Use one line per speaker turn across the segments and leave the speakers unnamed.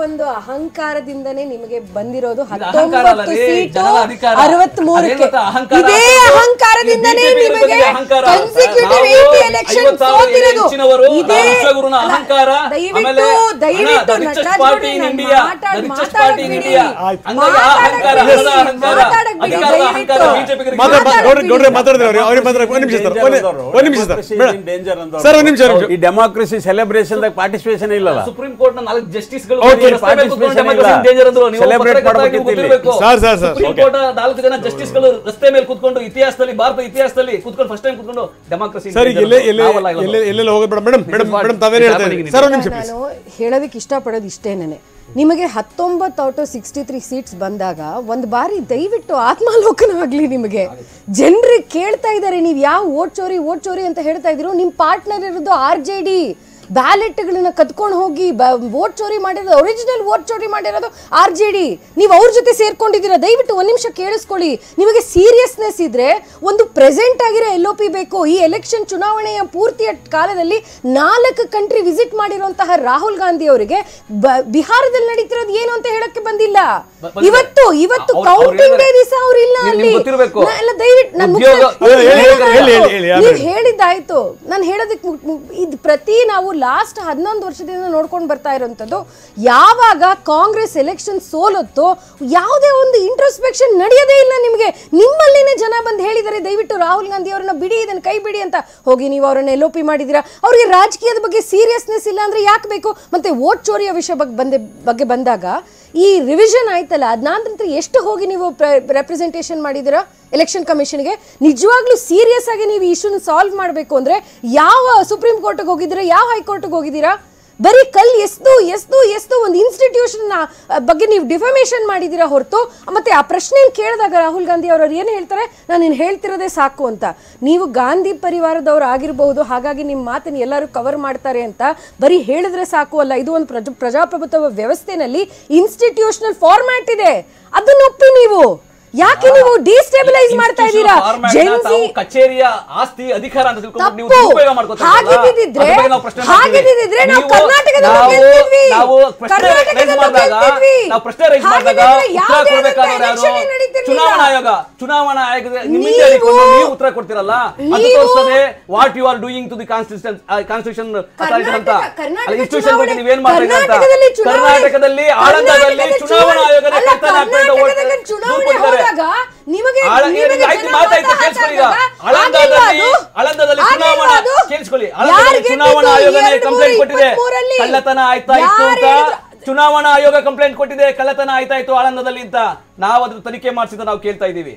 ಒಂದು ಅಹಂಕಾರದಿಂದನೇ ನಿಮಗೆ ಬಂದಿರೋದು 19 ಸೀಟು 63ಕ್ಕೆ ಇದೇ ಅಹಂಕಾರದಿಂದನೇ ನಿಮಗೆ ಕನ್ಸಿಕ್ಯೂಟಿವ್ 80 ಎಲೆಕ್ಷನ್ ಸೋತಿರೋದು ಇದೇ
ಅಹಂಕಾರ
ದಯವಿಟ್ಟು
party in India party in India ಅಹಂಕಾರ ಅಧಿಕಾರ ಬಿಜೆಪಿ
ಮಾತಾಡಿದ್ರೆ
ಈ ಡೆಮಾಕ್ರಸಿ ಸೆಲೆಬ್ರೇಷನ್ ದಾಗ ಪಾರ್ಟಿಸಿಪೇಷನ್ ಇಲ್ಲ.
ಸುಪ್ರೀಂ ಕೋರ್ಟ್ ನ 4 ಜಸ್ಟಿಸ್ ಗಳು ಸುಪ್ರೀಂ ಕೋರ್ಟ್ 4 ಜನ ಜಸ್ಟಿಸ್ ಗಳು ರಸ್ತೆ ಮೇಲೆ ಕೂತ್ಕೊಂಡು ಇತಿಹಾಸದಲ್ಲಿ ಭಾರತ ಇತಿಹಾಸದಲ್ಲಿ ಕೂತ್ಕೊಂಡು ಫಸ್ಟ್ ಟೈಮ್ ಕೂತ್ಕೊಂಡು ಡೆಮಾಕ್ರಸಿ
ನಾನು ಹೇಳೋದಕ್ಕೆ ಇಷ್ಟಪಡೋದು ಇಷ್ಟೇನೆ. ನಿಮಗೆ 19 ಔಟ್ ಆಫ್ 63 ಸೀಟ್ಸ್ ಬಂದಾಗ ಒಂದು ಬಾರಿ ದಯವಿಟ್ಟು ಆತ್ಮಾಲೋಕನವಾಗ್ಲಿ. ನಿಮಗೆ ಜನರಿಗೆ ಕೇಳ್ತಾ ಇದ್ದಾರೆ, ನೀವು ಯಾವ ವೋಟ್ ಚೋರಿ ಅಂತ ಹೇಳ್ತಾ ಇದ್ರು. ನಿಮ್ಮ ಪಾರ್ಟ್ನರ್ ಇರೋದು RJD. ಬ್ಯಾಲೆಟ್ಗಳನ್ನ ಕದ್ಕೊಂಡು ಹೋಗಿ ವೋಟ್ ಚೋರಿ ಮಾಡಿರೋದು, ಒರಿಜಿನಲ್ ವೋಟ್ ಚೋರಿ ಮಾಡಿರೋದು RJD. ನೀವು ಅವ್ರ ಜೊತೆ ಸೇರ್ಕೊಂಡಿದ್ದೀರಾ. ದಯವಿಟ್ಟು ಒಂದು ನಿಮಿಷ ಕೇಳಿಸ್ಕೊಳ್ಳಿ. ನಿಮಗೆ ಸೀರಿಯಸ್ನೆಸ್ ಇದ್ರೆ ಒಂದು ಪ್ರೆಸೆಂಟ್ ಆಗಿರೋ LOP ಬೇಕು. ಈ ಎಲೆಕ್ಷನ್ ಚುನಾವಣೆಯ ಪೂರ್ತಿಯ ಕಾಲದಲ್ಲಿ 4 ಕಂಟ್ರಿ ವಿಸಿಟ್ ಮಾಡಿರುವಂತಹ ರಾಹುಲ್ ಗಾಂಧಿ ಅವರಿಗೆ ಬಿಹಾರದಲ್ಲಿ ನಡೀತಿರೋದು ಏನು ಅಂತ ಹೇಳಕ್ಕೆ ಬಂದಿಲ್ಲ. ಇವತ್ತು ಕೌಂಟಿಂಗ್ ಡೇ ದಿವಸ ಅವ್ರು ಇಲ್ಲ ಅಲ್ಲಿ. ನೀವು ಹೇಳಿದ್ದಾಯ್ತು. ನಾನು ಹೇಳೋದಕ್ಕೆ ಇದು ಪ್ರತಿ ನಾವು ಲಾಸ್ಟ್ 11 ವರ್ಷದಿಂದ ನೋಡ್ಕೊಂಡು ಬರ್ತಾ ಇರೋಂಥದ್ದು. ಯಾವಾಗ ಕಾಂಗ್ರೆಸ್ ಎಲೆಕ್ಷನ್ ಸೋಲುತ್ತೋ ಯಾವುದೇ ಒಂದು ಇಂಟ್ರೋಸ್ಪೆಕ್ಷನ್ ನಡೆಯೋದೇ ಇಲ್ಲ. ನಿಮಗೆ ನಿಮ್ಮಲ್ಲಿನೇ ಜನ ಬಂದು ಹೇಳಿದ್ದಾರೆ, ದಯವಿಟ್ಟು ರಾಹುಲ್ ಗಾಂಧಿ ಅವರನ್ನ ಬಿಡಿ, ಇದನ್ನ ಕೈ ಬಿಡಿ ಅಂತ. ಹೋಗಿ ನೀವು ಅವರನ್ನ LOP ಮಾಡಿದ್ದೀರಾ. ಅವ್ರಿಗೆ ರಾಜಕೀಯದ ಬಗ್ಗೆ ಸೀರಿಯಸ್ನೆಸ್ ಇಲ್ಲ ಅಂದ್ರೆ ಯಾಕೆ ಬೇಕು? ಮತ್ತೆ ವೋಟ್ ಚೋರಿಯ ವಿಷಯ ಬಗ್ಗೆ ಬಂದಾಗ ಈ ರಿವಿಷನ್ ಆಯ್ತಲ್ಲ, ಅದಾದ ಎಷ್ಟು ಹೋಗಿ ನೀವು ರೆಪ್ರೆಸೆಂಟೇಷನ್ ಮಾಡಿದ್ದೀರಾ ಎಲೆಕ್ಷನ್ ಕಮಿಷನ್ಗೆ? ನಿಜವಾಗ್ಲೂ ಸೀರಿಯಸ್ ಆಗಿ ನೀವು ಇಶ್ಯೂನ ಸಾಲ್ವ್ ಮಾಡಬೇಕು ಅಂದ್ರೆ ಯಾವ ಸುಪ್ರೀಂ ಕೋರ್ಟ್ಗೆ ಹೋಗಿದ್ದೀರಾ, ಯಾವ ಹೈಕೋರ್ಟ್ಗೆ ಹೋಗಿದ್ದೀರಾ? ಬರೀ ಎಸ್ದು ಒಂದು ಇನ್ಸ್ಟಿಟ್ಯೂಷನ್ ಬಗ್ಗೆ ನೀವು ಡಿಫಮೇಷನ್ ಮಾಡಿದ್ದೀರಾ ಹೊರತು. ಮತ್ತೆ ಆ ಪ್ರಶ್ನೆ ಕೇಳಿದಾಗ ರಾಹುಲ್ ಗಾಂಧಿ ಅವರು ಏನು ಹೇಳ್ತಾರೆ, ನಾನು ಹೇಳ್ತಿರೋದೇ ಸಾಕು ಅಂತ. ನೀವು ಗಾಂಧಿ ಪರಿವಾರದವ್ರು ಆಗಿರಬಹುದು, ಹಾಗಾಗಿ ನಿಮ್ಮ ಮಾತನ್ನು ಎಲ್ಲರೂ ಕವರ್ ಮಾಡ್ತಾರೆ ಅಂತ ಬರೀ ಹೇಳಿದ್ರೆ ಸಾಕು ಅಲ್ಲ. ಇದು ಒಂದು ಪ್ರಜಾಪ್ರಭುತ್ವ ವ್ಯವಸ್ಥೆನಲ್ಲಿ ಇನ್ಸ್ಟಿಟ್ಯೂಷನಲ್ ಫಾರ್ಮ್ಯಾಟ್ ಇದೆ, ಅದನ್ನ ಒಪ್ಪಿ. ನೀವು ಯಾಕೆ ನೀವು ಡಿಸ್ಟೆಬಿಲೈಸ್ ಮಾಡ್ತಾ ಇದ್ದೀರಾ?
ಕಚೇರಿಯ ಆಸ್ತಿ ಅಧಿಕಾರ ಅಂತ ತಿಳ್ಕೊಂಡು ನೀವು ಉಪಯೋಗ ಮಾಡ್ಕೊತಾ
ಹಾಗಿದ್ದಿದ್ರೆ ನಾವು ಕರ್ನಾಟಕದಲ್ಲಿ ಗೆಲ್ತಿದ್ವಿ.
ನಾವು ಪ್ರಶ್ನೆ ರೈಸ್ ಮಾಡಿದಾಗ ಉತ್ತರ ಕೊಡಬೇಕಾದವರು ಯಾರು? ಚುನಾವಣಾ ಆಯೋಗದ ನಿಮ್ಮಿಂದ ಹೇಳಿಕೊಂಡು ನೀವು ಉತ್ತರ ಕೊಡ್ತಿರಲ್ಲ, ಅದು ತೋರಿಸ್ತದೆ what you are doing to the constitution authority ಅಂತ. ಇನ್ಸ್ಟಿಟ್ಯೂಷನ್ ಬಗ್ಗೆ ನೀವೇನ್ ಮಾಡ್ತಾ ಇದ್ದೀರಾ ಅಂತ. ಕರ್ನಾಟಕದಲ್ಲಿ ಆಳಂದದಲ್ಲಿ ಚುನಾವಣಾ ಆಯೋಗದ ಕರ್ತವ್ಯ ಆಗ್ತಾ ಚುನಾವಣಾ ಆಯೋಗನೇ ಕಂಪ್ಲೇಂಟ್ ಕೊಟ್ಟಿದೆ, ಕಳ್ಳತನ ಆಯ್ತಾ ಇತ್ತು ಅಂತ. ಚುನಾವಣಾ ಆಯೋಗ ಕಂಪ್ಲೇಂಟ್ ಕೊಟ್ಟಿದೆ, ಕಳ್ಳತನ ಆಯ್ತಾ ಇತ್ತು ಆಳಂದದಲ್ಲಿ ಅಂತ. ನಾವು ಅದ್ರ ತನಿಖೆ ಮಾಡಿಸಿದ ನಾವು ಕೇಳ್ತಾ ಇದೀವಿ.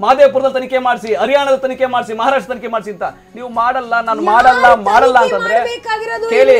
ಮಹದೇವಪುರದ ತನಿಖೆ ಮಾಡಿಸಿ, ಹರಿಯಾಣದ ತನಿಖೆ ಮಾಡಿಸಿ, ಮಹಾರಾಷ್ಟ್ರ ತನಿಖೆ ಮಾಡಿಸಿ ಅಂತ. ನೀವು ಮಾಡಲ್ಲ, ನಾನು ಮಾಡಲ್ಲ ಅಂತಂದ್ರೆ ಕೇಳಿ.